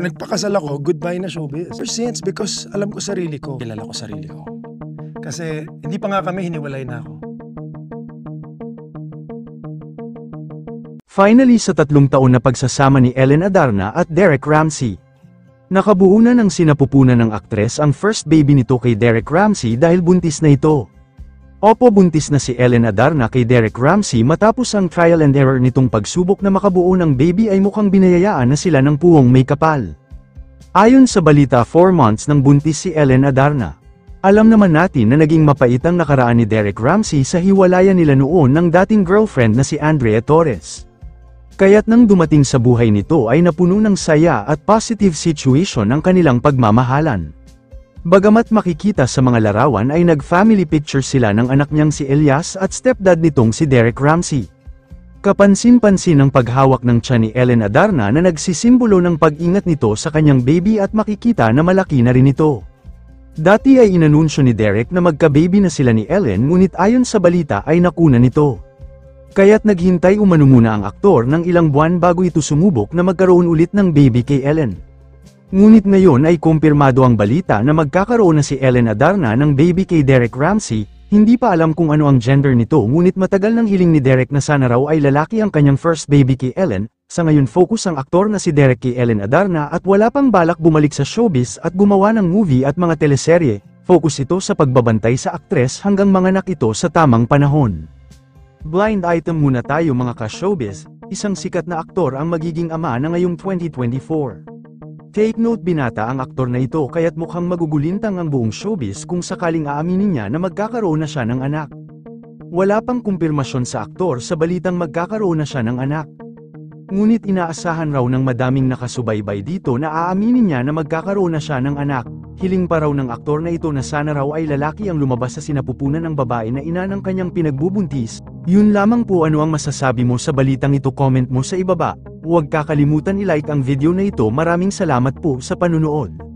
nagpakasal ako, goodbye na showbiz. Ever since, because alam ko sarili ko, kilala ko sarili ko. Kasi hindi pa nga kami, hiniwalay na ako. Finally sa 3 taon na pagsasama ni Ellen Adarna at Derek Ramsey. Nakabuo na ng sinapupunan ng aktres ang first baby nito kay Derek Ramsey dahil buntis na ito. Opo, buntis na si Ellen Adarna kay Derek Ramsey matapos ang trial and error nitong pagsubok na makabuo ng baby ay mukhang binayayaan na sila ng puwong may kapal. Ayon sa balita 4 months nang buntis si Ellen Adarna. Alam naman natin na naging mapait ang nakaraan ni Derek Ramsey sa hiwalayan nila noon ng dating girlfriend na si Andrea Torres. Kaya't nang dumating sa buhay nito ay napuno ng saya at positive situation ang kanilang pagmamahalan. Bagamat makikita sa mga larawan ay nag-family picture sila ng anak niyang si Elias at stepdad nitong si Derek Ramsey. Kapansin-pansin ang paghawak ng tiyan ni Ellen Adarna na nagsisimbolo ng pag-ingat nito sa kanyang baby at makikita na malaki na rin ito. Dati ay inanunsyo ni Derek na magka-baby na sila ni Ellen ngunit ayon sa balita ay nakuna nito. Kaya't naghintay umano muna ang aktor ng ilang buwan bago ito sumubok na magkaroon ulit ng baby kay Ellen. Ngunit ngayon ay kumpirmado ang balita na magkakaroon na si Ellen Adarna ng baby kay Derek Ramsey. Hindi pa alam kung ano ang gender nito ngunit matagal nang hiling ni Derek na sana raw ay lalaki ang kanyang first baby kay Ellen. Sa ngayon focus ang aktor na si Derek kay Ellen Adarna at wala pang balak bumalik sa showbiz at gumawa ng movie at mga teleserye. Focus ito sa pagbabantay sa aktres hanggang manganak ito sa tamang panahon. Blind item muna tayo mga ka-showbiz, isang sikat na aktor ang magiging ama na ngayong 2024. Take note, binata ang aktor na ito kaya't mukhang magugulintang ang buong showbiz kung sakaling aaminin niya na magkakaroon na siya ng anak. Wala pang kumpirmasyon sa aktor sa balitang magkakaroon na siya ng anak. Ngunit inaasahan raw ng madaming nakasubaybay dito na aaminin niya na magkakaroon na siya ng anak. Hiling pa raw ng aktor na ito na sana raw ay lalaki ang lumabas sa sinapupunan ng babae na ina ng kanyang pinagbubuntis. Yun lamang po, ano ang masasabi mo sa balitang ito, comment mo sa ibaba. Huwag kakalimutan i-like ang video na ito. Maraming salamat po sa panunood.